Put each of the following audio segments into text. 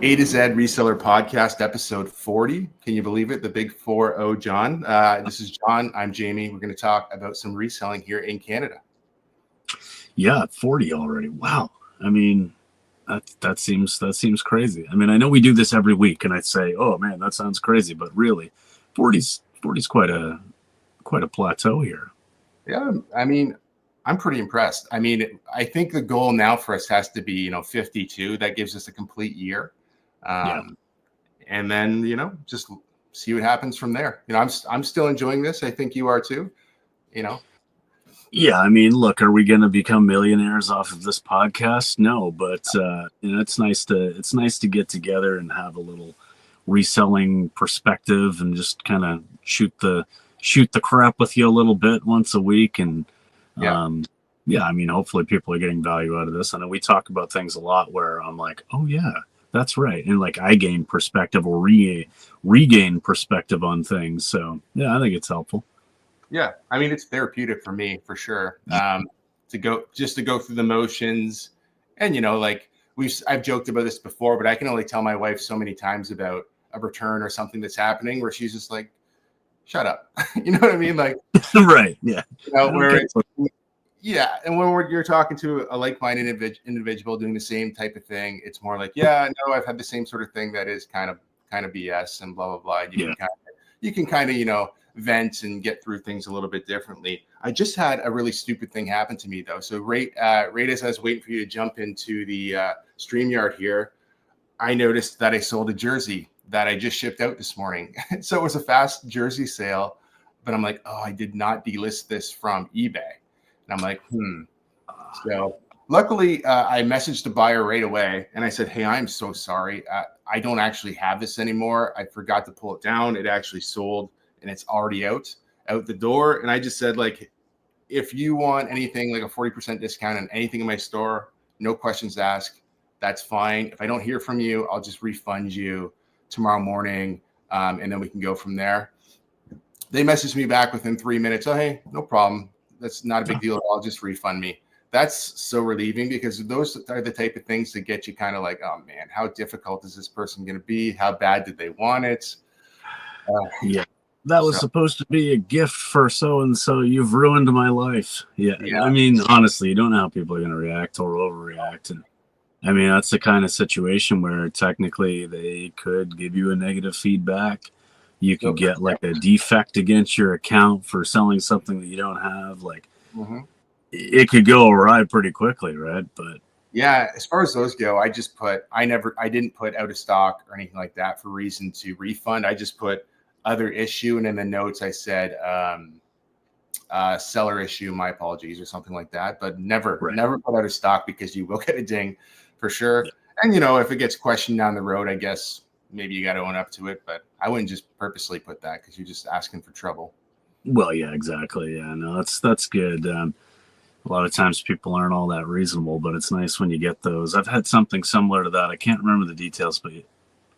A-To-Zed Reseller Podcast, episode 40. Can you believe it? The big 4-0, John. This is John. I'm Jamie. We're going to talk about some reselling here in Canada. Yeah, 40 already. Wow. I mean, that seems crazy. I mean, I know we do this every week, and I say, "Oh man, that sounds crazy," but really, 40's quite a plateau here. Yeah, I mean, I'm pretty impressed. I mean, I think the goal now for us has to be, 52. That gives us a complete year. Yeah. And then, just see what happens from there. I'm still enjoying this. I think you are too, Yeah, I mean, look, are we going to become millionaires off of this podcast? No, but it's nice to get together and have a little reselling perspective and just kind of shoot the crap with you a little bit once a week. And yeah, I mean, hopefully people are getting value out of this. I know we talk about things a lot where I'm like, oh yeah, that's right, and like I gain perspective or regain perspective on things. So yeah, I think it's helpful. Yeah, I mean, it's therapeutic for me for sure. To go through the motions, and I've joked about this before, but I can only tell my wife so many times about a return or something that's happening where she's just like, "Shut up," you know what I mean? Like, right? Yeah. Yeah, and when you're talking to a like-minded individual doing the same type of thing, it's more like, yeah, no, I've had the same sort of thing that is kind of BS and blah blah blah. You can kind of vent and get through things a little bit differently. I just had a really stupid thing happen to me though. So right as I was waiting for you to jump into the StreamYard here, I noticed that I sold a jersey that I just shipped out this morning. So it was a fast jersey sale, but I'm like, oh, I did not delist this from eBay. And I'm like, So luckily, I messaged the buyer right away and I said, hey, I'm so sorry. I don't actually have this anymore. I forgot to pull it down. It actually sold and it's already out the door. And I just said, like, if you want anything like a 40% discount on anything in my store, no questions asked. That's fine. If I don't hear from you, I'll just refund you tomorrow morning. And then we can go from there. They messaged me back within 3 minutes. Oh, hey, no problem. That's not a big deal at all. Just refund me. That's so relieving because those are the type of things that get you kind of like, oh man, how difficult is this person going to be? How bad did they want it? Yeah, that was supposed to be a gift for so-and-so. You've ruined my life. Yeah. I mean, honestly, you don't know how people are going to react or overreact. And I mean, that's the kind of situation where technically they could give you a negative feedback. You could get like a defect against your account for selling something that you don't have. Like, it could go awry pretty quickly, right? But yeah, as far as those go, I didn't put out of stock or anything like that for reason to refund. I just put other issue, and in the notes I said seller issue, my apologies, or something like that. But never put out of stock because you will get a ding for sure. Yeah. And if it gets questioned down the road, I guess maybe you got to own up to it. But I wouldn't just purposely put that because you're just asking for trouble. Well, yeah, exactly. Yeah, no, that's good. A lot of times people aren't all that reasonable, but it's nice when you get those. I've had something similar to that. I can't remember the details, but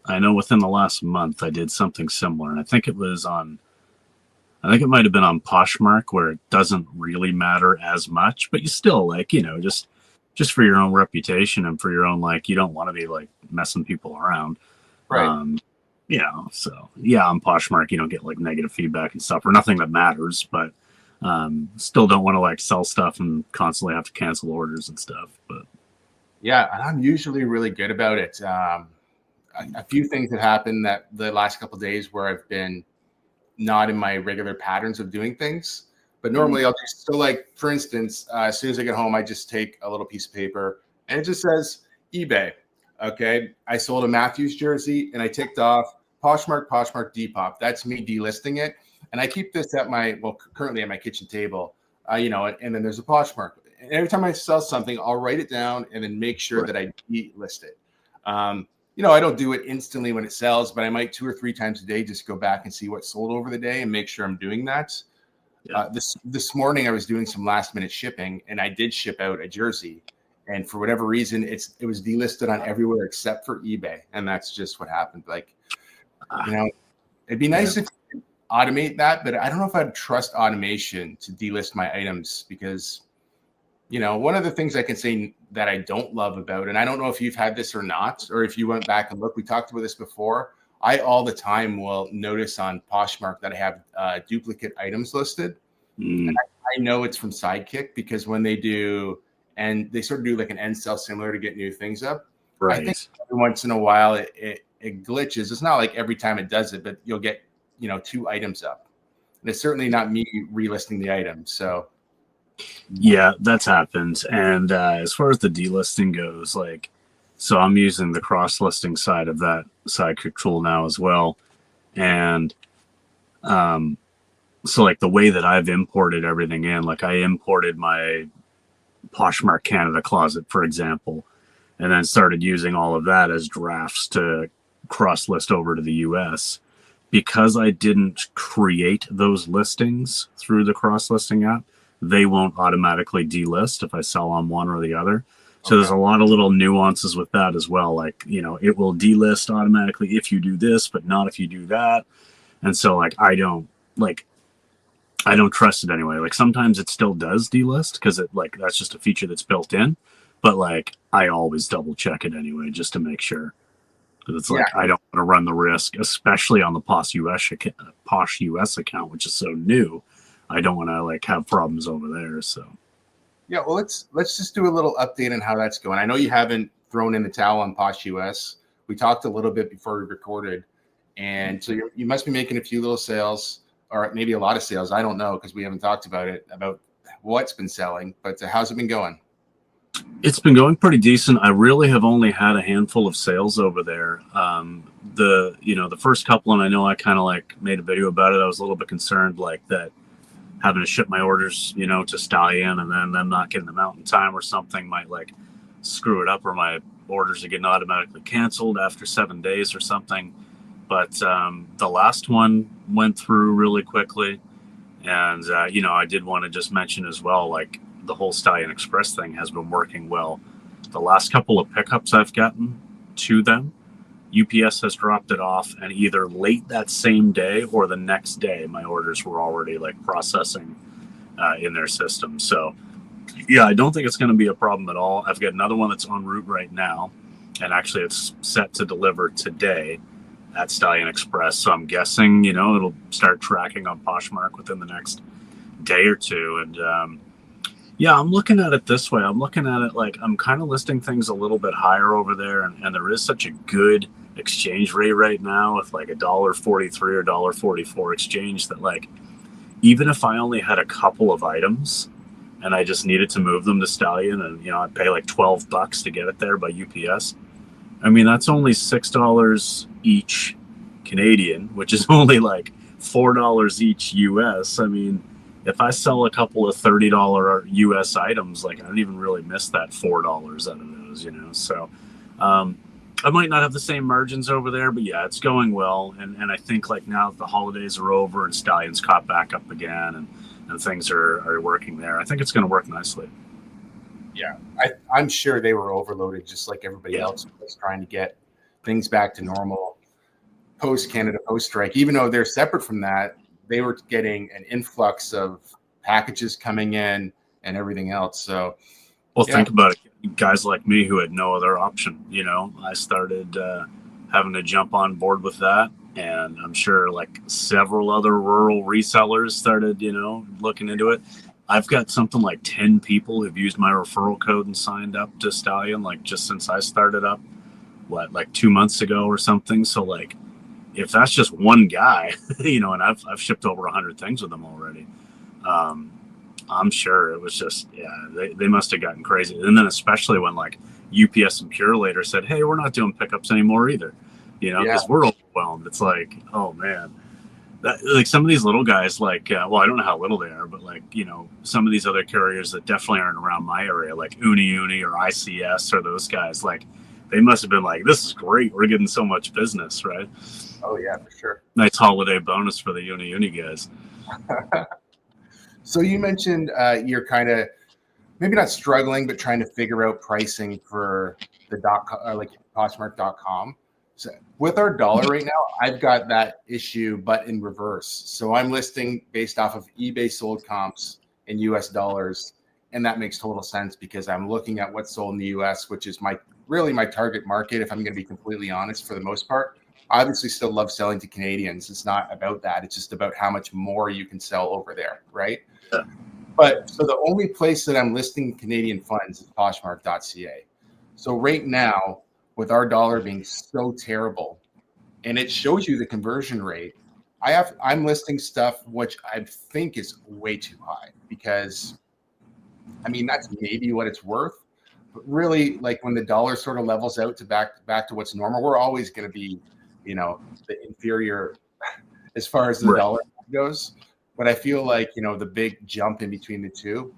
I know within the last month I did something similar. And I think it might have been on Poshmark, where it doesn't really matter as much, but you still just for your own reputation and for your own, you don't want to be messing people around. Right. So yeah, on Poshmark, you don't get negative feedback and stuff or nothing that matters, but still don't want to sell stuff and constantly have to cancel orders and stuff. But yeah, and I'm usually really good about it. A few things have happened that the last couple of days where I've been not in my regular patterns of doing things, but normally I'll just, for instance, as soon as I get home, I just take a little piece of paper and it just says eBay. Okay. I sold a Matthews jersey and I ticked off Poshmark Depop. That's me delisting it. And I keep this currently at my kitchen table, and then there's a Poshmark. And every time I sell something, I'll write it down and then make sure that I delist it. I don't do it instantly when it sells, but I might 2 or 3 times a day just go back and see what sold over the day and make sure I'm doing that. Yeah. This morning I was doing some last minute shipping and I did ship out a jersey, and for whatever reason it was delisted on everywhere except for eBay, and that's just what happened. It'd be nice to automate that, but I don't know if I'd trust automation to delist my items because one of the things I can say that I don't love about, and I don't know if you've had this or not, or if you went back and looked, we talked about this before. I all the time will notice on Poshmark that I have duplicate items listed. And I know it's from Sidekick because when they do, and they sort of do like an end sell similar to get new things up. Right. I think every once in a while it glitches. It's not like every time it does it, but you'll get, 2 items up. And it's certainly not me relisting the item. So yeah, that's happened. And as far as the delisting goes, so I'm using the cross-listing side of that Sidekick tool now as well. And so the way that I've imported everything in, I imported my Poshmark Canada closet, for example, and then started using all of that as drafts to cross-list over to the US. Because I didn't create those listings through the cross-listing app, they won't automatically delist if I sell on one or the other. So there's a lot of little nuances with that as well. It will delist automatically if you do this, but not if you do that. And so I don't trust it anyway. Sometimes it still does delist because that's just a feature that's built in. But I always double check it anyway, just to make sure. It's I don't want to run the risk, especially on the Posh US account, which is so new. I don't want to have problems over there. So yeah, well, let's just do a little update on how that's going. I know you haven't thrown in the towel on Posh US. We talked a little bit before we recorded, and so you must be making a few little sales, or maybe a lot of sales. I don't know because we haven't talked about what's been selling. But how's it been going? It's been going pretty decent. I really have only had a handful of sales over there. The first couple, and I know I kind of made a video about it. I was a little bit concerned that having to ship my orders, to Stallion and then them not getting them out in time or something might screw it up, or my orders are getting automatically canceled after 7 days or something. But the last one went through really quickly. And, I did want to just mention as well, the whole Stallion Express thing has been working well. The last couple of pickups I've gotten to them, UPS has dropped it off, and either late that same day or the next day, my orders were already processing in their system. So yeah, I don't think it's going to be a problem at all. I've got another one that's en route right now, and actually it's set to deliver today at Stallion Express. So I'm guessing, it'll start tracking on Poshmark within the next day or two. And yeah, I'm looking at it this way. I'm looking at it I'm kind of listing things a little bit higher over there, and there is such a good exchange rate right now with $1.43 or $1.44 exchange that even if I only had a couple of items and I just needed to move them to Stallion, and I'd pay $12 to get it there by UPS. I mean, that's only $6 each Canadian, which is only $4 each US. I mean, if I sell a couple of $30 US items, I don't even really miss that $4 out of those, So I might not have the same margins over there, but yeah, it's going well. And I think now that the holidays are over and Stallion's caught back up again and things are working there, I think it's going to work nicely. Yeah, I'm sure they were overloaded just like everybody else was trying to get things back to normal post-Canada post-strike. Even though they're separate from that, they were getting an influx of packages coming in and everything else. So, think about it. Guys like me who had no other option, I started having to jump on board with that. And I'm sure several other rural resellers started, looking into it. I've got something 10 people who've used my referral code and signed up to Stallion, just since I started up, 2 months ago or something. So if that's just one guy, and I've shipped over 100 things with them already. I'm sure it was just, they must have gotten crazy. And then especially when UPS and Purelator said, hey, we're not doing pickups anymore either, because we're overwhelmed. It's oh man, that, some of these little guys, well, I don't know how little they are, but some of these other carriers that definitely aren't around my area, Uni or ICS or those guys, they must have been this is great. We're getting so much business, right? Oh yeah, for sure. Nice holiday bonus for the Uni guys. So you mentioned you're kind of maybe not struggling, but trying to figure out pricing for the Poshmark.com. So with our dollar right now, I've got that issue, but in reverse. So I'm listing based off of eBay sold comps in US dollars, And that makes total sense because I'm looking at what's sold in the US, which is really my target market, if I'm going to be completely honest, for the most part. I obviously still love selling to Canadians. It's not about that. It's just about how much more you can sell over there, right? Yeah. But so the only place that I'm listing Canadian funds is Poshmark.ca. So right now, with our dollar being so terrible, and it shows you the conversion rate, I'm listing stuff which I think is way too high because, I mean, that's maybe what it's worth. But really, like when the dollar sort of levels out to back to what's normal, we're always going to be, the inferior as far as the dollar goes. But I feel like, the big jump in between the two,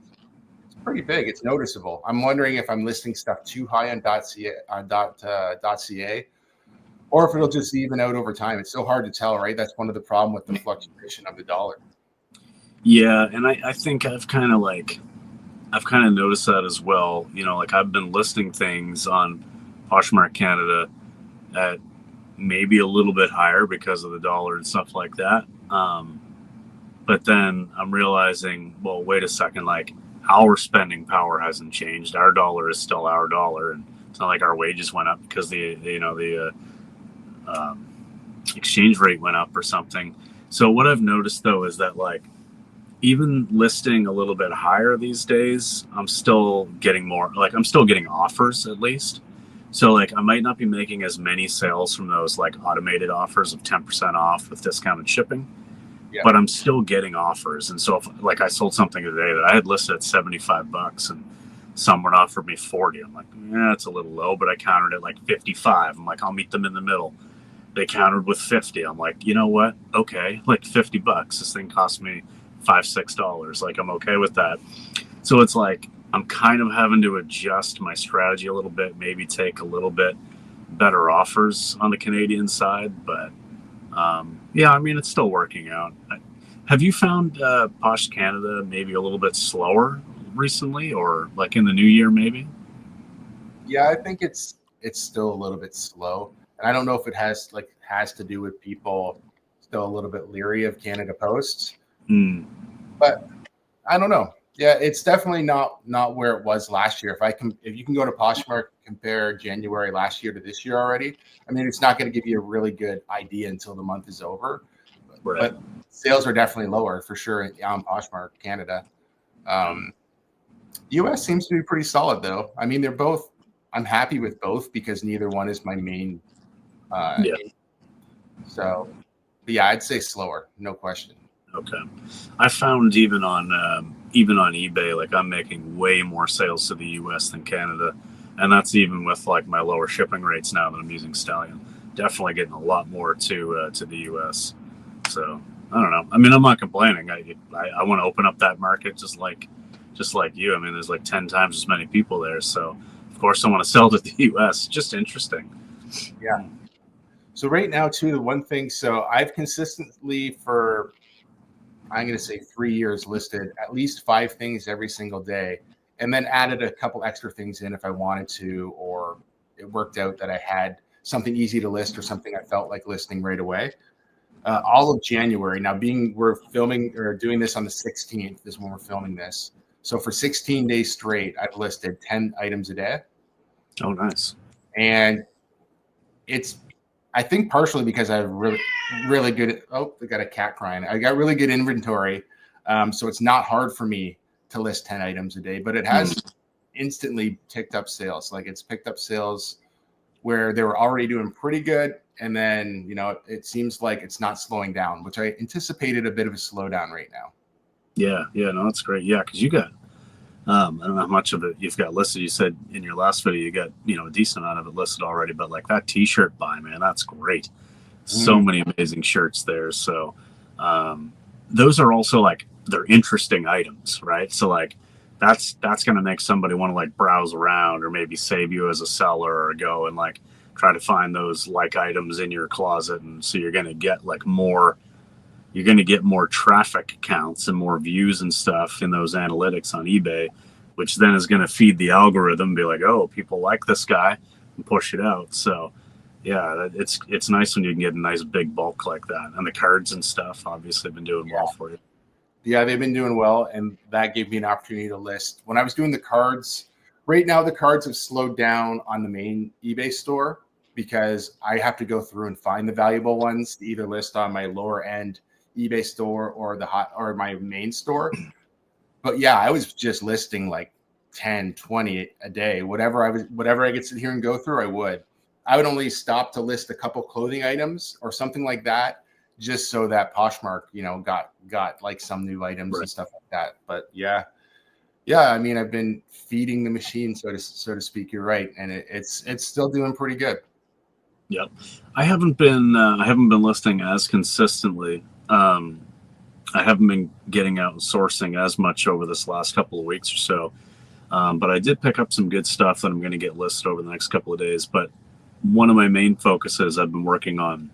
it's pretty big. It's noticeable. I'm wondering if I'm listing stuff too high on .ca, or if it'll just even out over time. It's so hard to tell, right? That's one of the problem with the fluctuation of the dollar. Yeah, and I think I've kind of noticed that as well. Like I've been listing things on Poshmark Canada at maybe a little bit higher because of the dollar and stuff like that. But then I'm realizing, well, wait a second, like our spending power hasn't changed. Our dollar is still our dollar, and it's not like our wages went up because the exchange rate went up or something. So what I've noticed though is that like even listing a little bit higher these days, I'm still getting more, like I'm still getting offers at least. So like I might not be making as many sales from those like automated offers of 10% off with discounted shipping, but I'm still getting offers. And so if like I sold something today that I had listed at $75 and someone offered me 40, I'm like, yeah, it's a little low, but I countered it like 55. I'm like, I'll meet them in the middle. They countered with 50. I'm like, you know what? Okay, like $50. This thing cost me $5-6. Like I'm okay with that. So it's like I'm kind of having to adjust my strategy a little bit, maybe take a little bit better offers on the Canadian side. But yeah, I mean, it's still working out. Have you found Posh Canada maybe a little bit slower recently, or like in the new year maybe? Yeah, I think it's still a little bit slow. And I don't know if it has to do with people still a little bit leery of Canada Post. But I don't know. Yeah, it's definitely not where it was last year. If you can go to Poshmark, compare January last year to this year already, I mean, it's not going to give you a really good idea until the month is over. But sales are definitely lower for sure on Poshmark Canada. US seems to be pretty solid though. I mean, I'm happy with both because neither one is my main. So, but yeah, I'd say slower, no question. Okay. I found even on eBay, like I'm making way more sales to the US than Canada. And that's even with like my lower shipping rates now that I'm using Stallion. Definitely getting a lot more to the US. So I don't know. I mean, I'm not complaining. I want to open up that market just like you. I mean, there's like 10 times as many people there. So of course I want to sell to the US. Just interesting. Yeah. So right now too, the one thing, so I've consistently for, I'm going to say 3 years listed at least 5 things every single day, and then added a couple extra things in if I wanted to, or it worked out that I had something easy to list or something I felt like listing right away. All of January. Now we're filming or doing this on the 16th is when we're filming this. So for 16 days straight, I've listed 10 items a day. Oh, nice. And it's, I think partially because I have really good. Oh, I got a cat crying. I got really good inventory, so it's not hard for me to list 10 items a day. But it has instantly picked up sales. Like it's picked up sales where they were already doing pretty good, and then it seems like it's not slowing down, which I anticipated a bit of a slowdown right now. Yeah, no, that's great. Yeah, because you got. I don't know how much of it you've got listed. You said in your last video you got a decent amount of it listed already, but like that T-shirt buy, man, that's great. So many amazing shirts there. So those are also like they're interesting items, right? So like that's going to make somebody want to like browse around or maybe save you as a seller or go and like try to find those like items in your closet, and so you're going to get like more. You're going to get more traffic counts and more views and stuff in those analytics on eBay, which then is going to feed the algorithm and be like, oh, people like this guy, and push it out. So yeah, it's nice when you can get a nice big bulk like that. And the cards and stuff obviously have been doing well for you. Yeah, they've been doing well, and that gave me an opportunity to list. When I was doing the cards, right now the cards have slowed down on the main eBay store because I have to go through and find the valuable ones to either list on my lower end eBay store or my main store. But yeah, I was just listing like 10, 20 a day, whatever I could sit here and go through, I would. I would only stop to list a couple clothing items or something like that, just so that Poshmark, got like some new items and stuff like that. But yeah, I mean, I've been feeding the machine, so to speak. You're right, and it's still doing pretty good. Yep, I haven't been listing as consistently. I haven't been getting out and sourcing as much over this last couple of weeks or so. But I did pick up some good stuff that I'm going to get listed over the next couple of days. But one of my main focuses I've been working on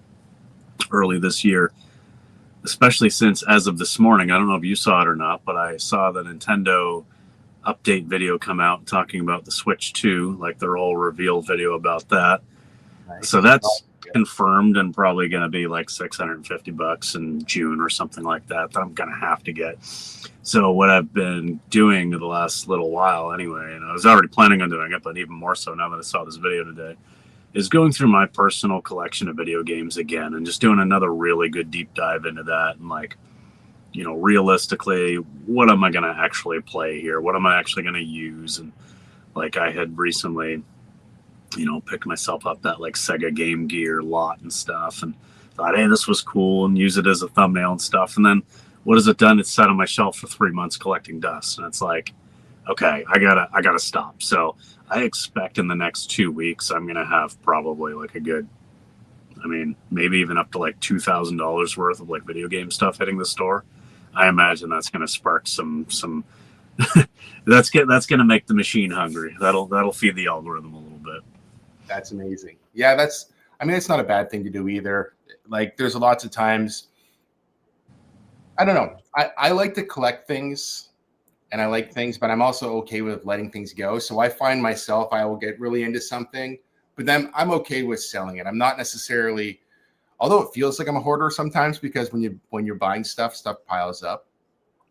early this year, especially since as of this morning, I don't know if you saw it or not, but I saw the Nintendo update video come out talking about the Switch 2, like their whole reveal video about that. Nice. So that's confirmed and probably going to be like $650 in June or something like that I'm going to have to get. So what I've been doing the last little while anyway, and I was already planning on doing it, but even more so now that I saw this video today, is going through my personal collection of video games again and just doing another really good deep dive into that and like, realistically, what am I going to actually play here? What am I actually going to use? And like I had recently pick myself up that like Sega Game Gear lot and stuff and thought, hey, this was cool, and use it as a thumbnail and stuff. And then what has it done? It's sat on my shelf for 3 months collecting dust. And it's like, okay, I gotta stop. So I expect in the next 2 weeks, I'm going to have probably like a good, maybe even up to like $2,000 worth of like video game stuff hitting the store. I imagine that's going to spark some that's going to make the machine hungry. That'll feed the algorithm a little bit. That's amazing. Yeah, it's not a bad thing to do either. Like there's lots of times, I don't know. I like to collect things and I like things, but I'm also okay with letting things go. So I find myself, I will get really into something, but then I'm okay with selling it. I'm not necessarily, although it feels like I'm a hoarder sometimes because when you're buying stuff piles up.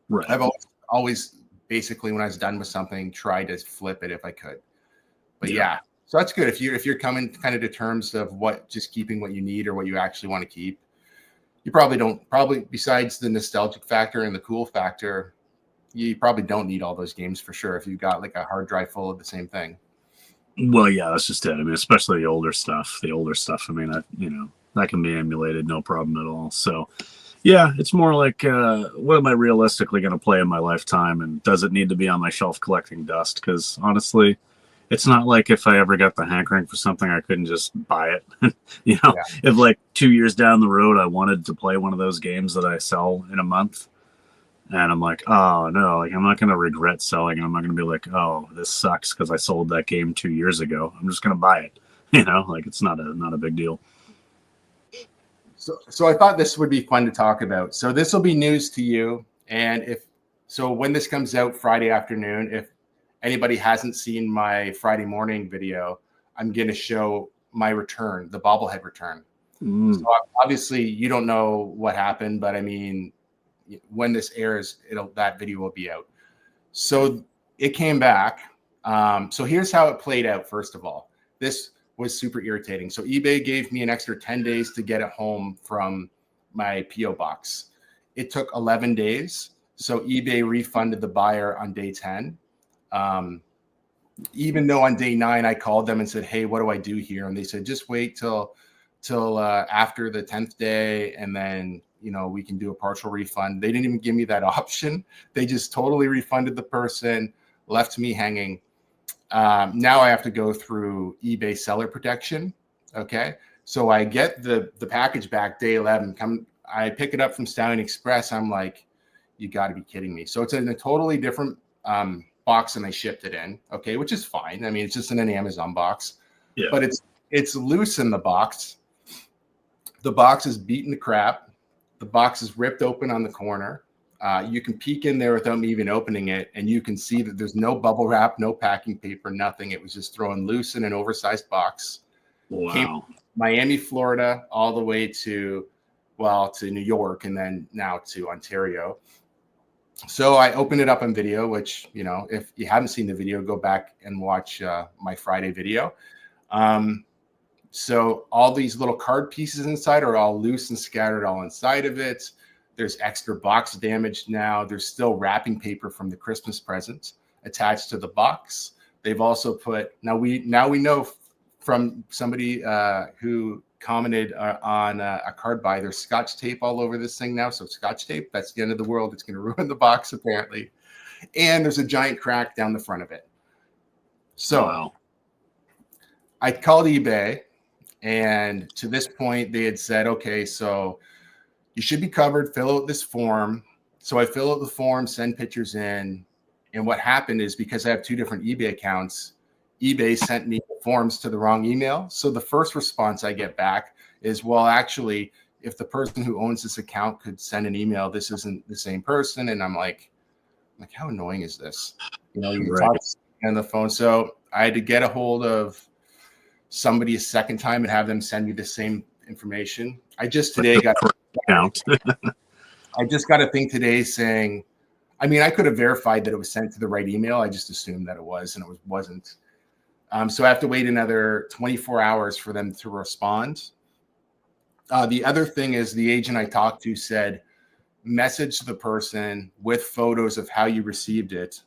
Right. I've always basically, when I was done with something, tried to flip it if I could. But yeah. So that's good. If you're coming kind of to terms of just keeping what you need or what you actually want to keep, you probably besides the nostalgic factor and the cool factor, you probably don't need all those games for sure if you've got like a hard drive full of the same thing. Well, yeah, that's just it. Especially the older stuff. That can be emulated, no problem at all. So yeah, it's more like, what am I realistically going to play in my lifetime? And does it need to be on my shelf collecting dust? Because honestly, it's not like if I ever got the hankering for something, I couldn't just buy it. If like 2 years down the road, I wanted to play one of those games that I sell in a month, and I'm like, oh no, like I'm not going to regret selling. I'm not going to be like, oh, this sucks because I sold that game 2 years ago. I'm just going to buy it. Like it's not a big deal. So I thought this would be fun to talk about. So this will be news to you, and when this comes out Friday afternoon, if anybody hasn't seen my Friday morning video, I'm going to show my return, the bobblehead return. So obviously you don't know what happened, but when this airs, that video will be out. So it came back. So here's how it played out. First of all, this was super irritating. So eBay gave me an extra 10 days to get it home from my PO box. It took 11 days. So eBay refunded the buyer on day 10. Even though on day 9 I called them and said, hey, what do I do here? And they said, just wait till after the 10th day, and then we can do a partial refund. They didn't even give me that option. They just totally refunded the person, left me hanging. Now I have to go through eBay seller protection. Okay, so I get the package back day 11. I pick it up from Stallion Express. I'm like, you got to be kidding me. So it's in a totally different box than I shipped it in. Okay, which is fine. It's just in an Amazon box, but it's loose in the box. The box is beaten to crap. The box is ripped open on the corner. You can peek in there without me even opening it, and you can see that there's no bubble wrap, no packing paper, nothing. It was just thrown loose in an oversized box. Wow. Came from Miami, Florida, all the way to New York, and then now to Ontario. So I opened it up on video, which, if you haven't seen the video, go back and watch my Friday video. So all these little card pieces inside are all loose and scattered all inside of it. There's extra box damage now. There's still wrapping paper from the Christmas presents attached to the box. They've also put, now we know from somebody who commented on a card buy, there's Scotch tape all over this thing now. So Scotch tape, that's the end of the world. It's going to ruin the box apparently. And there's a giant crack down the front of it. So Wow. I called eBay, and to this point they had said, okay, so you should be covered, fill out this form. So I fill out the form, send pictures in. And what happened is, because I have 2 different eBay accounts, eBay sent me the forms to the wrong email. So the first response I get back is, well, actually, if the person who owns this account could send an email, this isn't the same person. And I'm like, how annoying is this? You Right. talk on the phone. So I had to get a hold of somebody a second time and have them send me the same information. I just today got Count. I just got a thing today saying, I could have verified that it was sent to the right email. I just assumed that it was, and it wasn't. So I have to wait another 24 hours for them to respond. The other thing is, the agent I talked to said, message the person with photos of how you received it,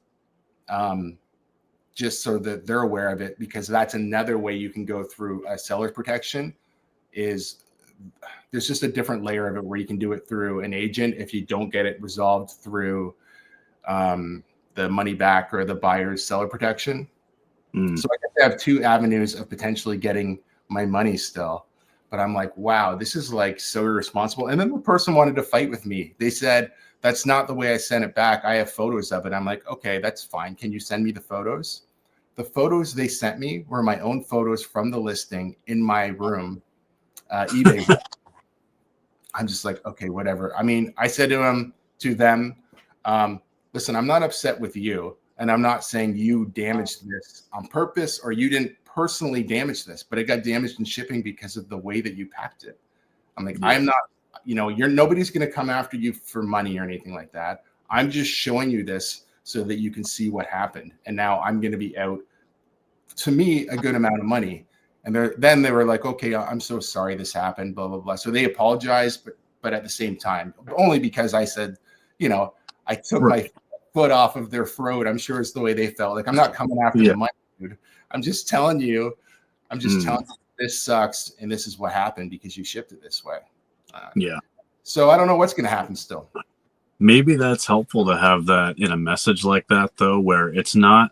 just so that they're aware of it, because that's another way you can go through a seller's protection. Is there's just a different layer of it where you can do it through an agent if you don't get it resolved through the money back or the buyer's seller protection. So I guess I have 2 avenues of potentially getting my money still. But I'm like, wow, this is like so irresponsible. And then the person wanted to fight with me. They said, that's not the way I sent it back. I have photos of it. I'm like, okay, that's fine. Can you send me the photos? The photos they sent me were my own photos from the listing in my room, eBay. I'm just like, okay, whatever. I said to them, listen, I'm not upset with you. And I'm not saying you damaged this on purpose or you didn't personally damage this, but it got damaged in shipping because of the way that you packed it. I'm like, I'm not, nobody's going to come after you for money or anything like that. I'm just showing you this so that you can see what happened. And now I'm going to be out, to me, a good amount of money. And then they were like, okay, I'm so sorry this happened, blah, blah, blah. So they apologized, but at the same time, only because I said, I took my foot off of their throat. I'm sure it's the way they felt. Like, I'm not coming after the money, dude. I'm just telling you, this sucks. And this is what happened because you shipped it this way. So I don't know what's going to happen still. Maybe that's helpful to have that in a message like that, though, where it's not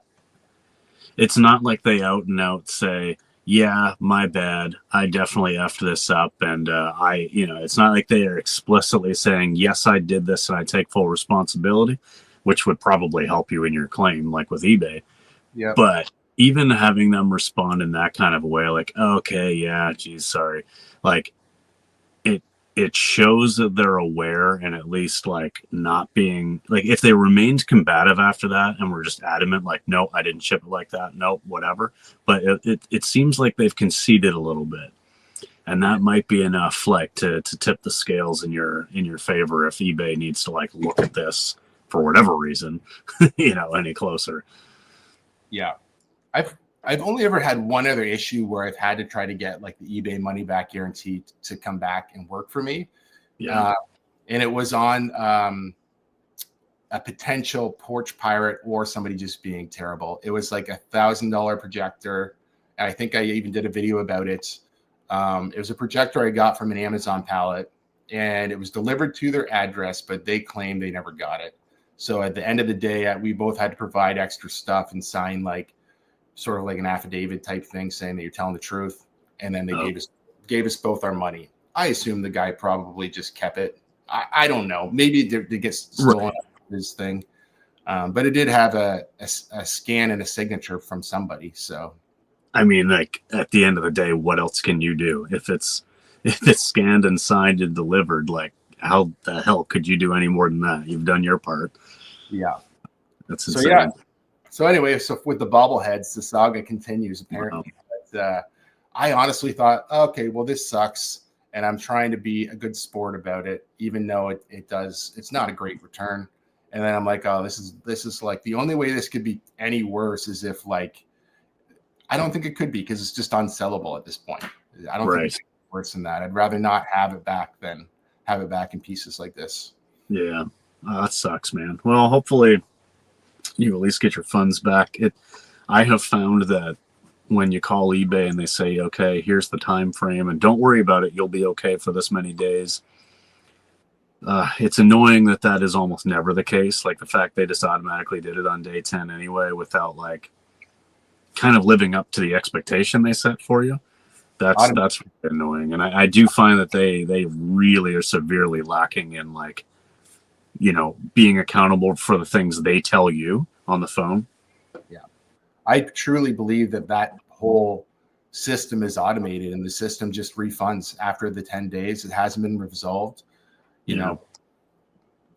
like they out and out say, yeah, my bad, I definitely effed this up. And it's not like they are explicitly saying, yes, I did this and I take full responsibility, which would probably help you in your claim, like with eBay. Yeah. But even having them respond in that kind of a way, like, okay, yeah, geez, sorry. Like, it shows that they're aware, and at least like not being like, if they remained combative after that and were just adamant, like, no, I didn't ship it like that, no, whatever. But it seems like they've conceded a little bit, and that might be enough, like, to tip the scales in your favor if eBay needs to like look at this for whatever reason, any closer. Yeah, I've only ever had one other issue where I've had to try to get like the eBay money back guarantee to come back and work for me. Yeah. And it was on a potential porch pirate or somebody just being terrible. It was like $1,000 projector. And I think I even did a video about it. It was a projector I got from an Amazon pallet, and it was delivered to their address, but they claimed they never got it. So at the end of the day, we both had to provide extra stuff and sign like sort of like an affidavit type thing saying that you're telling the truth. And then they gave us both our money. I assume the guy probably just kept it. I don't know. Maybe it gets stolen his thing. But it did have a scan and a signature from somebody. So, I mean, like, at the end of the day, what else can you do? If it's scanned and signed and delivered, like, how the hell could you do any more than that? You've done your part. Yeah. That's insane. So, yeah. So anyway, so with the bobbleheads, the saga continues apparently. Wow. But I honestly thought, okay, well, this sucks. And I'm trying to be a good sport about it, even though it's not a great return. And then I'm like, oh, this is like the only way this could be any worse is if like, I don't think it could be because it's just unsellable at this point. I don't think it's worse than that. I'd rather not have it back than have it back in pieces like this. Yeah. Oh, that sucks, man. Well, hopefully you at least get your funds back. I have found that when you call eBay and they say, okay, here's the time frame and don't worry about it, you'll be okay for this many days. It's annoying that is almost never the case. Like the fact they just automatically did it on day 10 anyway without like kind of living up to the expectation they set for you. That's really annoying. And I do find that they really are severely lacking in like, you know, being accountable for the things they tell you on the phone. Yeah. I truly believe that whole system is automated and the system just refunds after the 10 days. It hasn't been resolved. You know,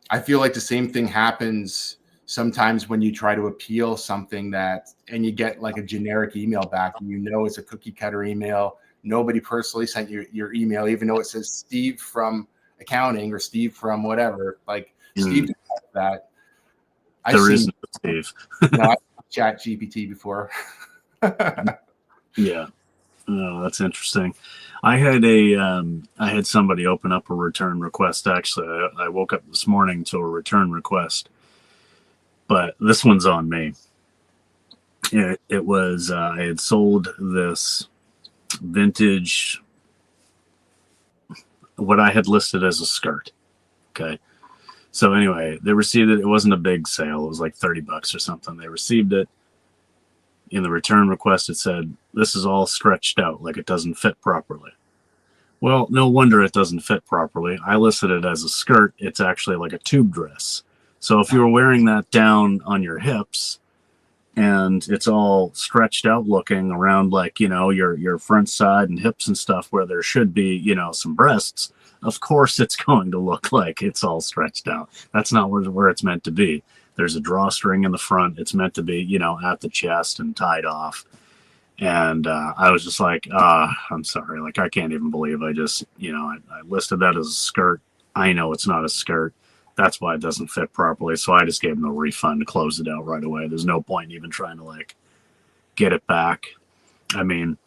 I feel like the same thing happens sometimes when you try to appeal something and you get like a generic email back and you know it's a cookie cutter email. Nobody personally sent you your email, even though it says Steve from accounting or Steve from whatever. Like Steve didn't have that. There is no Steve. I've chat GPT before. Yeah. Oh, that's interesting. I had somebody open up a return request. Actually, I woke up this morning to a return request, but this one's on me. It was I had sold this vintage, what I had listed as a skirt. Okay. So anyway, they received it. It wasn't a big sale. It was like $30 or something. They received it. In the return request, it said, this is all stretched out, like it doesn't fit properly. Well, no wonder it doesn't fit properly. I listed it as a skirt. It's actually like a tube dress. So if you were wearing that down on your hips and it's all stretched out looking around like, you know, your front side and hips and stuff where there should be, you know, some breasts, of course it's going to look like it's all stretched out. That's not where it's meant to be. There's a drawstring in the front. It's meant to be, you know, at the chest and tied off. And I was just like, I'm sorry. Like, I can't even believe I just, you know, I listed that as a skirt. I know it's not a skirt. That's why it doesn't fit properly. So I just gave them a refund to close it out right away. There's no point in even trying to, like, get it back. I mean,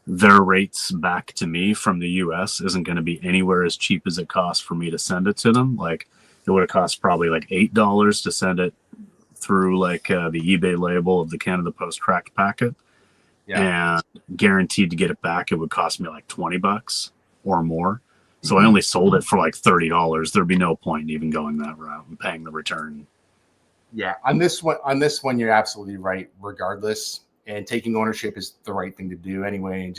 their rates back to me from the US isn't going to be anywhere as cheap as it costs for me to send it to them. Like, it would have cost probably like $8 to send it through like the eBay label of the Canada Post tracked packet. Yeah. And guaranteed to get it back, it would cost me like $20 or more. So I only sold it for like $30. There'd be no point in even going that route and paying the return. Yeah. On this one, you're absolutely right, regardless. And taking ownership is the right thing to do anyway. And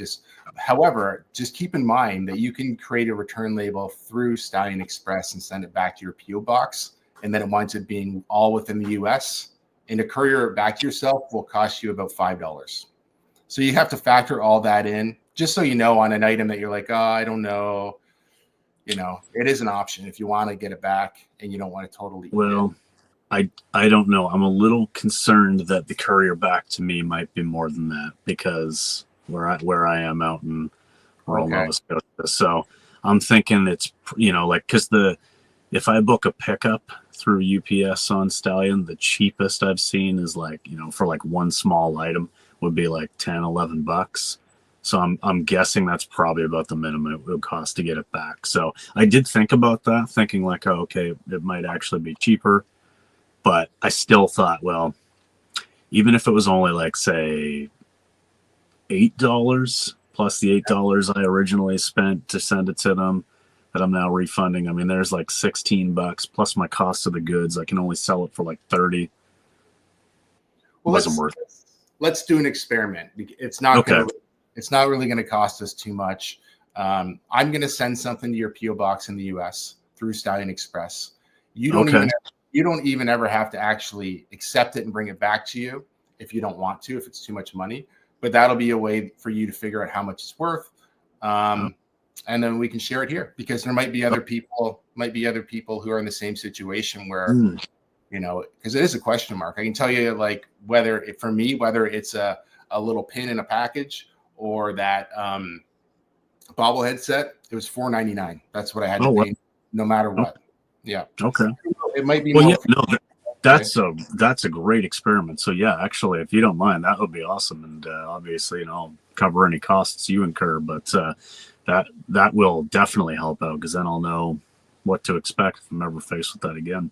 however, just keep in mind that you can create a return label through Stallion Express and send it back to your PO box. And then it winds up being all within the US. And to courier it back to yourself will cost you about $5. So you have to factor all that in, just so you know, on an item that you're like, oh, I don't know. You know, it is an option if you want to get it back and you don't want to totally. Well, I don't know. I'm a little concerned that the courier back to me might be more than that because where I am out in rural Nova Scotia. So I'm thinking it's, you know, like, because if I book a pickup through UPS on Stallion, the cheapest I've seen is like, you know, for like one small item would be like $10-11. So I'm guessing that's probably about the minimum it would cost to get it back. So I did think about that, thinking like, oh, okay, it might actually be cheaper. But I still thought, well, even if it was only like, say, $8 plus the $8 I originally spent to send it to them that I'm now refunding. I mean, there's like $16 plus my cost of the goods. I can only sell it for like $30. Well, wasn't worth it. Let's do an experiment. It's not really going to cost us too much. I'm going to send something to your PO box in the US through Stallion Express. You don't even ever have to actually accept it and bring it back to you if you don't want to, if it's too much money. But that'll be a way for you to figure out how much it's worth. And then we can share it here because there might be other people who are in the same situation where, you know, because it is a question mark. I can tell you, like, whether it's a little pin in a package or that bobblehead set, it was $4.99. That's what I had to pay no matter what. Yeah. Okay. It might be That's a great experiment. So yeah, actually, if you don't mind, that would be awesome. And obviously, I'll cover any costs you incur, but that will definitely help out, because then I'll know what to expect if I'm ever faced with that again.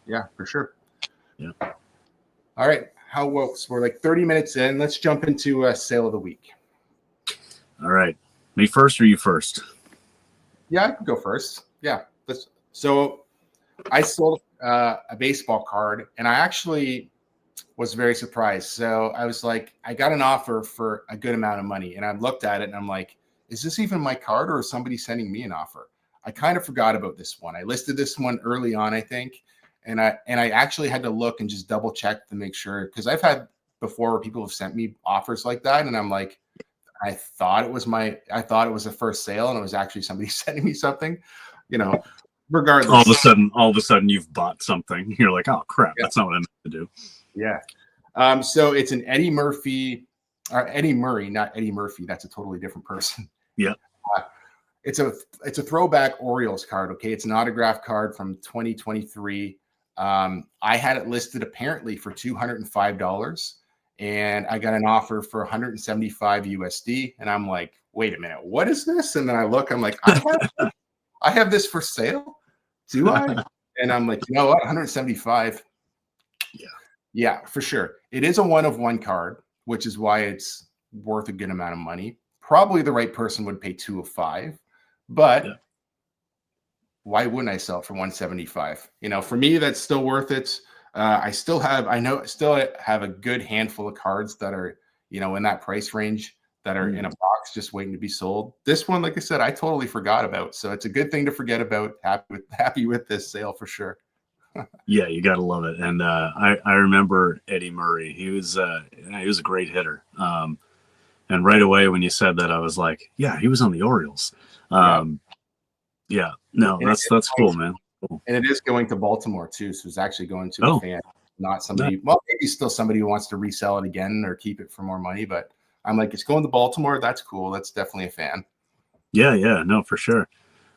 Yeah, for sure. Yeah. All right. So we're like 30 minutes in. Let's jump into sale of the week. All right. Me first or you first? Yeah, I can go first. Yeah. So I sold a baseball card, and I actually was very surprised. So I was like, I got an offer for a good amount of money, and I looked at it and I'm like, is this even my card, or is somebody sending me an offer? I kind of forgot about this one. I listed this one early on, I think. And I actually had to look and just double check to make sure, because I've had before where people have sent me offers like that, and I'm like, I thought it was a first sale, and it was actually somebody sending me something, regardless. All of a sudden you've bought something. You're like, oh crap, yeah. That's not what I meant to do. Yeah. So it's an Eddie Murray, not Eddie Murphy. That's a totally different person. Yeah. It's a throwback Orioles card. Okay. It's an autograph card from 2023. I had it listed apparently for $205, and I got an offer for 175 USD. And I'm like, wait a minute, what is this? And then I look, I'm like, I have this for sale. Do I? And I'm like, you know what? 175. Yeah, for sure. It is a 1-of-1 card, which is why it's worth a good amount of money. Probably the right person would pay 205, but why wouldn't I sell it for 175? For me, that's still worth it. I still have a good handful of cards that are, in that price range that are in a box just waiting to be sold. This one, like I said, I totally forgot about. So it's a good thing to forget about. Happy with this sale for sure. Yeah, you got to love it. And I remember Eddie Murray. He was a great hitter. And right away when you said that, I was like, yeah, he was on the Orioles. Yeah, no, that's cool, man. Cool. And it is going to Baltimore too. So it's actually going to a fan, not somebody. Well, maybe still somebody who wants to resell it again or keep it for more money. But I'm like, it's going to Baltimore. That's cool. That's definitely a fan. Yeah, no, for sure.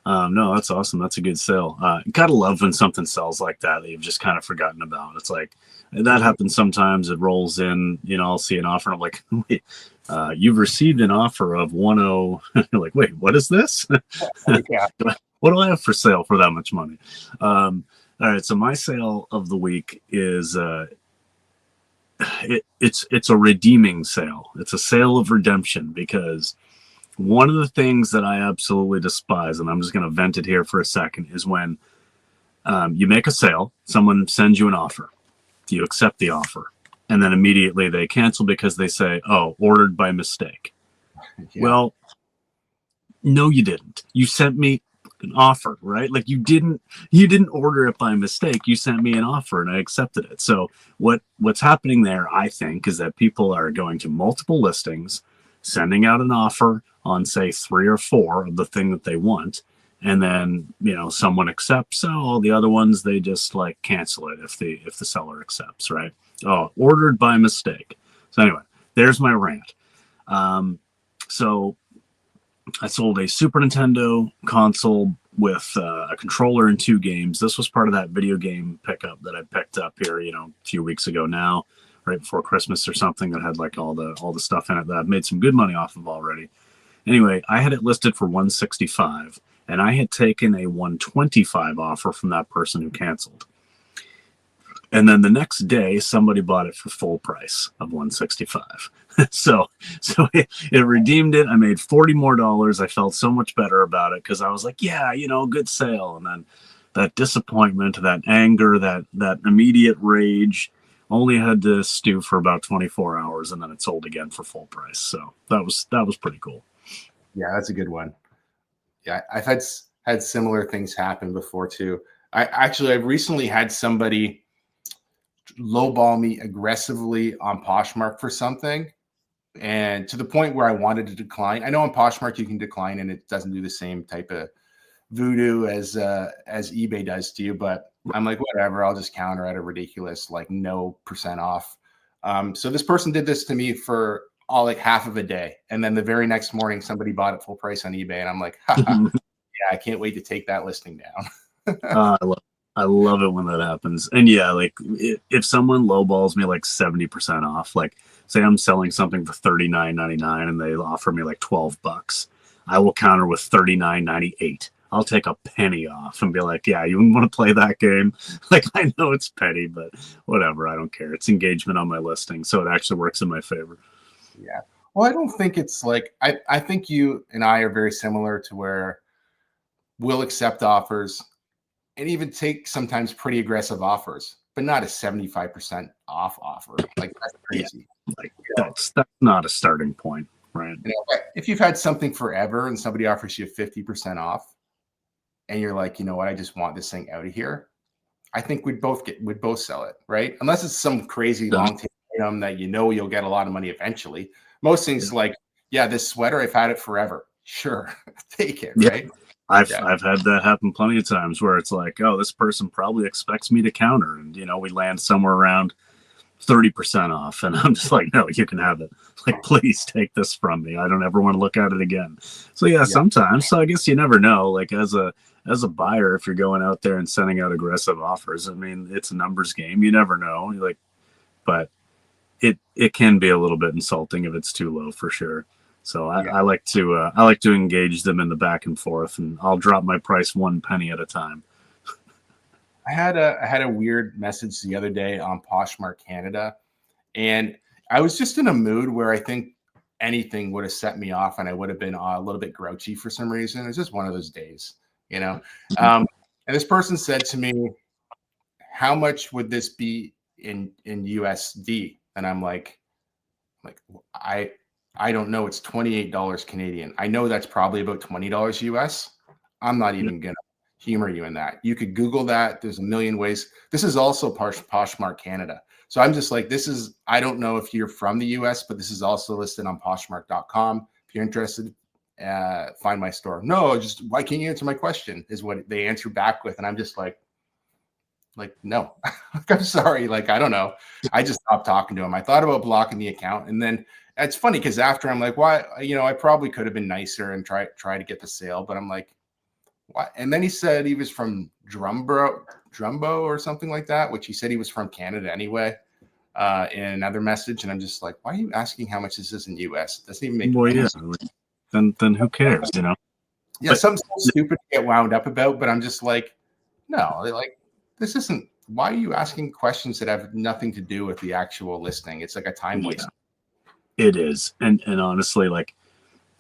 No, that's awesome. That's a good sale. Gotta love when something sells like that you've just kind of forgotten about. It's like that happens sometimes. It rolls in, I'll see an offer and I'm like, wait, you've received an offer of 10. You're like, wait, what is this? Yeah. What do I have for sale for that much money? All right. So my sale of the week is it's a redeeming sale. It's a sale of redemption, because one of the things that I absolutely despise, and I'm just going to vent it here for a second, is when you make a sale, someone sends you an offer, you accept the offer, and then immediately they cancel because they say, oh, ordered by mistake. Yeah. Well, no, you didn't. You sent me an offer, right? Like you didn't order it by mistake. You sent me an offer and I accepted it. So what's happening there, I think, is that people are going to multiple listings, sending out an offer on, say, 3 or 4 of the thing that they want, and then someone accepts. So all the other ones, they just like cancel it if the seller accepts, right? Oh, ordered by mistake. So anyway, there's my rant. So I sold a Super Nintendo console with a controller and 2 games. This was part of that video game pickup that I picked up here, a few weeks ago now, right before Christmas or something, that had like all the stuff in it that I've made some good money off of already. Anyway, I had it listed for 165, and I had taken a 125 offer from that person who canceled. And then the next day, somebody bought it for full price of 165. so it redeemed it. I made $40 more. I felt so much better about it because I was like, yeah, good sale. And then that disappointment, that anger, that immediate rage only had to stew for about 24 hours, and then it sold again for full price. So that was pretty cool. Yeah, that's a good one. Yeah, I've had similar things happen before too. I've recently had somebody lowball me aggressively on Poshmark for something, and to the point where I wanted to decline. I know on Poshmark you can decline and it doesn't do the same type of voodoo as eBay does to you, but I'm like, whatever, I'll just counter at a ridiculous like no % off. So this person did this to me for all like half of a day, and then the very next morning somebody bought it full price on eBay, and I'm like, yeah, I can't wait to take that listing down. I I love it when that happens. And yeah, like if someone lowballs me like 70% off, like say I'm selling something for $39.99 and they offer me like $12, I will counter with $39.98. I'll take a penny off and be like, yeah, you want to play that game? Like, I know it's petty, but whatever. I don't care. It's engagement on my listing. So it actually works in my favor. Yeah. Well, I don't think it's like, I think you and I are very similar to where we'll accept offers and even take sometimes pretty aggressive offers, but not a 75% off offer. Like, that's crazy. Yeah, like that's not a starting point, right? You know, if you've had something forever and somebody offers you 50% off and you're like, you know what, I just want this thing out of here, I think we'd both sell it, right? Unless it's some crazy long tail item that you know you'll get a lot of money eventually. Most things like, yeah, this sweater, I've had it forever. Sure, take it, right? I've had that happen plenty of times where it's like, oh, this person probably expects me to counter, and you know, we land somewhere around 30% off, and I'm just like, no, you can have it. Like, please take this from me. I don't ever want to look at it again. So yeah, sometimes. So I guess you never know. Like as a buyer, if you're going out there and sending out aggressive offers, I mean, it's a numbers game. You never know. Like, but it can be a little bit insulting if it's too low for sure. So I like to engage them in the back and forth, and I'll drop my price 1 penny at a time. I had a weird message the other day on Poshmark Canada, and I was just in a mood where I think anything would have set me off, and I would have been a little bit grouchy for some reason. It was just one of those days, you know. And this person said to me, "How much would this be in USD?" And I'm like, I don't know. It's $28 Canadian. I know that's probably about $20 US. I'm not even gonna humor you in that. You could Google that. There's a million ways. This is also Poshmark Canada. So I'm just like, I don't know if you're from the US, but this is also listed on Poshmark.com. If you're interested, find my store. No, just why can't you answer my question is what they answer back with. And I'm just like, no, I'm sorry. Like, I don't know. I just stopped talking to him. I thought about blocking the account. And then it's funny because after I'm like, why, you know, I probably could have been nicer and try to get the sale, but I'm like, what? And then he said he was from Drumbo or something like that, which he said he was from Canada anyway, in another message. And I'm just like, why are you asking how much this is in US? It doesn't even make sense. Then who cares, you know? Yeah, something so stupid to get wound up about, but I'm just like, no, like, this isn't, why are you asking questions that have nothing to do with the actual listing? It's like a time waste. It is. And honestly, like,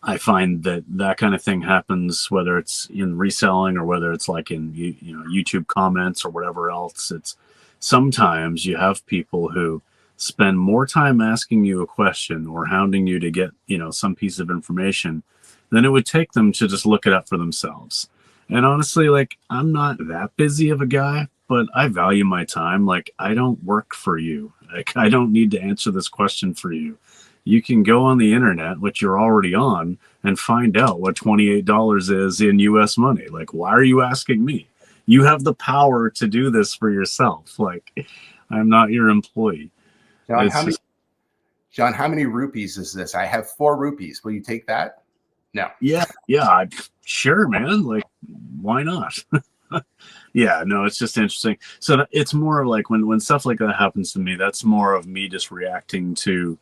I find that kind of thing happens whether it's in reselling or whether it's like in you know YouTube comments or whatever else. It's sometimes you have people who spend more time asking you a question or hounding you to get, you know, some piece of information than it would take them to just look it up for themselves. And honestly, like, I'm not that busy of a guy, but I value my time. Like, I don't work for you. Like, I don't need to answer this question for you. You can go on the internet, which you're already on, and find out what $28 is in US money. Like, why are you asking me? You have the power to do this for yourself. Like, I'm not your employee. John, how many rupees is this? I have 4 rupees. Will you take that? No. Yeah, sure, man. Like, why not? Yeah, no, it's just interesting. So it's more like when stuff like that happens to me, that's more of me just reacting to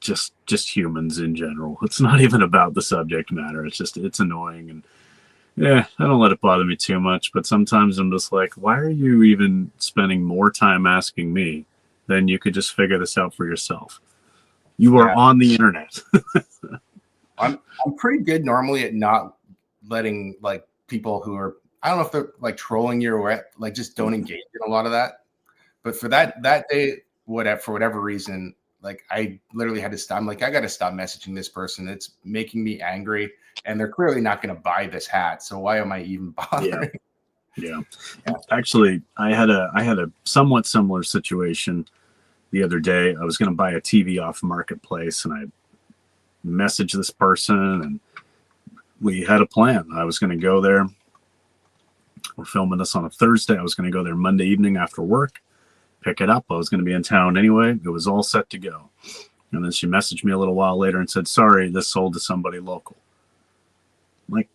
just humans in general. It's not even about the subject matter. It's annoying, and yeah, I don't let it bother me too much, but sometimes I'm just like, why are you even spending more time asking me than you could just figure this out for yourself? You are on the internet. I'm pretty good normally at not letting like people who are, I don't know if they're like trolling you or like just don't engage in a lot of that. But for that day, for whatever reason, like I literally had to stop. I'm like, I got to stop messaging this person. It's making me angry, and they're clearly not going to buy this hat. So why am I even bothering? Yeah. Actually, I had a somewhat similar situation the other day. I was going to buy a TV off Marketplace, and I messaged this person, and we had a plan. I was going to go there. We're filming this on a Thursday. I was going to go there Monday evening after work, pick it up. I was going to be in town anyway. It was all set to go. And then she messaged me a little while later and said, sorry, this sold to somebody local. I'm like,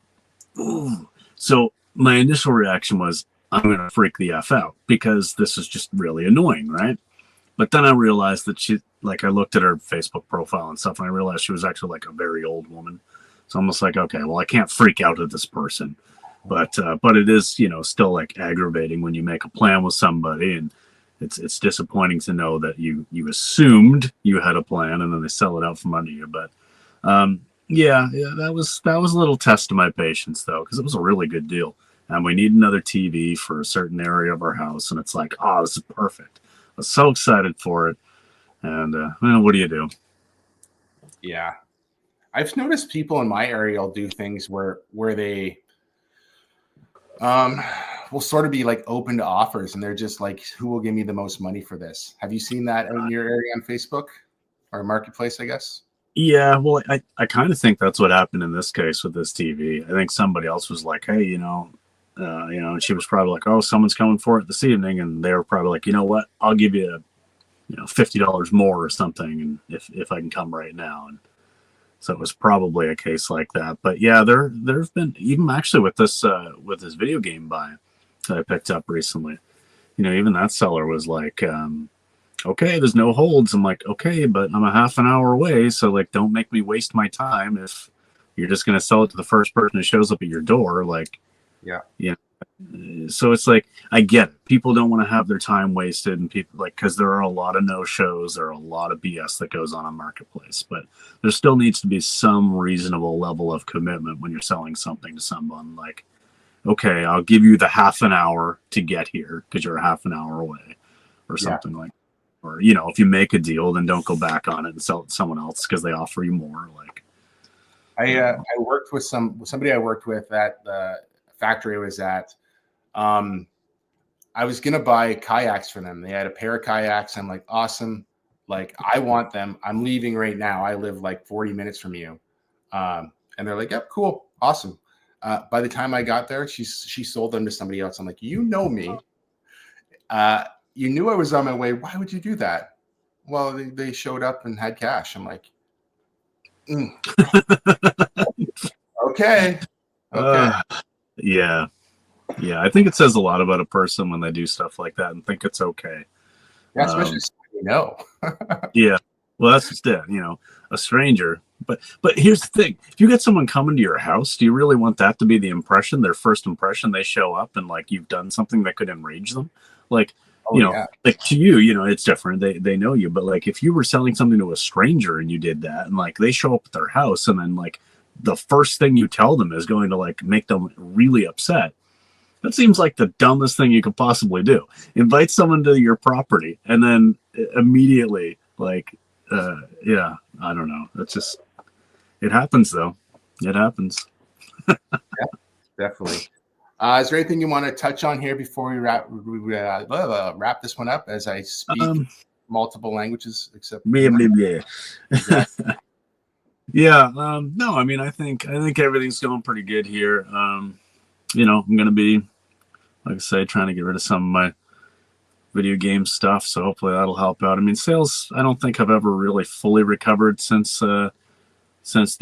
ooh. So my initial reaction was, I'm going to freak the F out because this is just really annoying, right? But then I realized that I looked at her Facebook profile and stuff, and I realized she was actually like a very old woman. So I'm almost like, okay, well, I can't freak out at this person. But it is, still like aggravating when you make a plan with somebody, and it's disappointing to know that you assumed you had a plan and then they sell it out from under you. But yeah, that was a little test of my patience though, because it was a really good deal. And we need another TV for a certain area of our house, and it's like, oh, this is perfect. I was so excited for it, and what do you do? Yeah, I've noticed people in my area will do things where they will sort of be like open to offers, and they're just like, who will give me the most money for this? Have you seen that in your area on Facebook or Marketplace, I guess? Yeah, well, I kind of think that's what happened in this case with this TV. I think somebody else was like, hey, and she was probably like, oh, someone's coming for it this evening, and they were probably like, you know what, I'll give you, $50 more or something, and if I can come right now. And so it was probably a case like that. But yeah, there've been, even actually with this video game buy that I picked up recently, even that seller was like, okay, there's no holds. I'm like, okay, but I'm a half an hour away, so like, don't make me waste my time if you're just gonna sell it to the first person who shows up at your door. Like, yeah. So it's like, I get it. People don't want to have their time wasted, and people like, because there are a lot of no shows, there are a lot of BS that goes on Marketplace, but there still needs to be some reasonable level of commitment when you're selling something to someone. Like, okay, I'll give you the half an hour to get here because you're a half an hour away, or something like. Or if you make a deal, then don't go back on it and sell it to someone else because they offer you more. Like, I worked with somebody I worked with at the factory I was at. I was gonna buy kayaks for them. They had a pair of kayaks. I'm like, awesome. Like, I want them. I'm leaving right now. I live like 40 minutes from you. And they're like, yep, cool, awesome. By the time I got there, she sold them to somebody else. I'm like, you know me. You knew I was on my way. Why would you do that? Well, they showed up and had cash. I'm like, okay. Yeah. I think it says a lot about a person when they do stuff like that and think it's okay. Yeah, especially Yeah. Well, that's just it. A stranger. But here's the thing: if you get someone coming to your house, do you really want that to be the impression, their first impression? They show up and like you've done something that could enrage them, like. Like to you, it's different. They know you, but like if you were selling something to a stranger and you did that, and like they show up at their house, and then like the first thing you tell them is going to like make them really upset. That seems like the dumbest thing you could possibly do. Invite someone to your property and then immediately like, yeah, I don't know. That's just, it happens though. It happens. Yeah, definitely. Is there anything you want to touch on here before we wrap this one up? As I speak multiple languages, except blah, blah, blah. Exactly. Yeah. No, I mean, I think everything's going pretty good here. I'm gonna be, like I say, trying to get rid of some of my video game stuff, so hopefully that'll help out. I mean, sales, I don't think have ever really fully recovered since the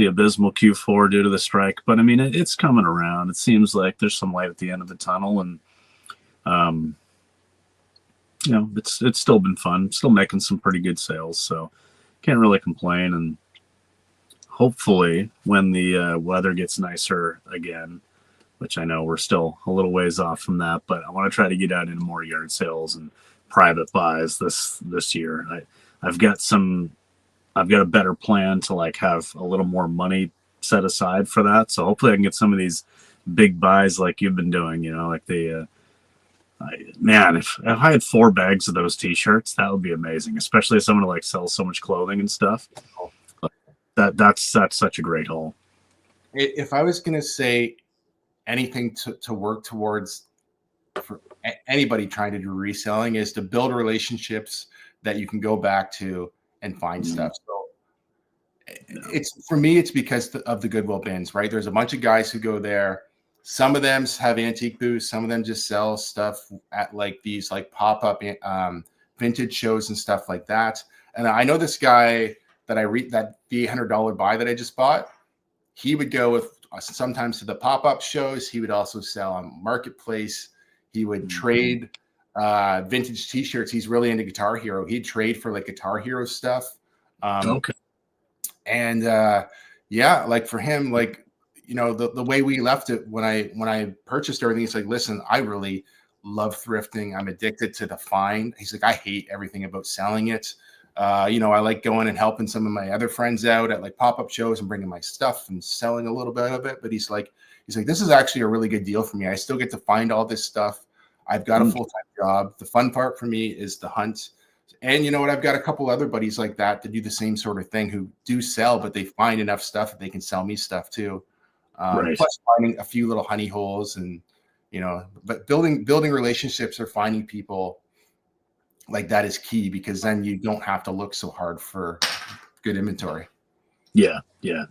abysmal Q4 due to the strike, but I mean, it's coming around. It seems like there's some light at the end of the tunnel, and it's still been fun. Still making some pretty good sales, so can't really complain. And hopefully, when the weather gets nicer again, which I know we're still a little ways off from that, but I want to try to get out into more yard sales and private buys this year. I've got a better plan to like have a little more money set aside for that. So hopefully I can get some of these big buys like you've been doing, like man, if I had 4 bags of those t-shirts, that would be amazing, especially as someone who like sells so much clothing and stuff. That's such a great haul. If I was going to say anything to work towards for anybody trying to do reselling, is to build relationships that you can go back to and find stuff. So it's, for me, it's because of the Goodwill bins, right? There's a bunch of guys who go there. Some of them have antique booths. Some of them just sell stuff at like these like pop-up vintage shows and stuff like that. And I know this guy that that the $800 buy that I just bought, he would go with sometimes to the pop-up shows. He would also sell on Marketplace. He would trade vintage t-shirts. He's really into Guitar Hero. He'd trade for like Guitar Hero stuff. Okay. And yeah, like for him, like, you know, the way we left it when I purchased everything, he's like, listen, I really love thrifting. I'm addicted to the find. He's like, I hate everything about selling it. You know, I like going and helping some of my other friends out at like pop-up shows and bringing my stuff and selling a little bit of it. But he's like, this is actually a really good deal for me. I still get to find all this stuff. I've got a full-time job. The fun part for me is the hunt. And you know what? I've got a couple other buddies like that to do the same sort of thing who do sell, but they find enough stuff that they can sell me stuff too. Right. Plus finding a few little honey holes and, you know, but building relationships or finding people like that is key, because then you don't have to look so hard for good inventory. Yeah,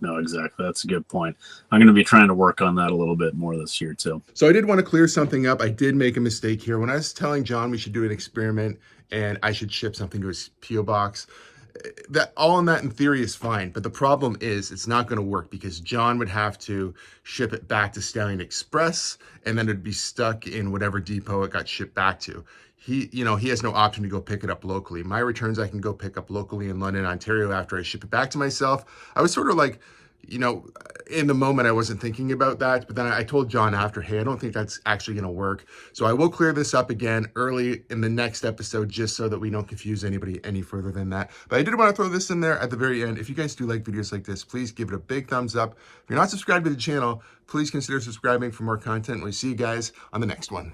no, exactly. That's a good point. I'm going to be trying to work on that a little bit more this year too. So I did want to clear something up. I did make a mistake here. When I was telling John we should do an experiment and I should ship something to his P.O. box, that all in that in theory is fine. But the problem is it's not going to work, because John would have to ship it back to Stallion Express, and then it'd be stuck in whatever depot it got shipped back to. He has no option to go pick it up locally. My returns I can go pick up locally in London, Ontario after I ship it back to myself. I was sort of like, you know, in the moment I wasn't thinking about that, but then I told John after, hey, I don't think that's actually going to work. So I will clear this up again early in the next episode, just so that we don't confuse anybody any further than that. But I did want to throw this in there at the very end. If you guys do like videos like this, please give it a big thumbs up. If you're not subscribed to the channel, please consider subscribing for more content. We'll see you guys on the next one.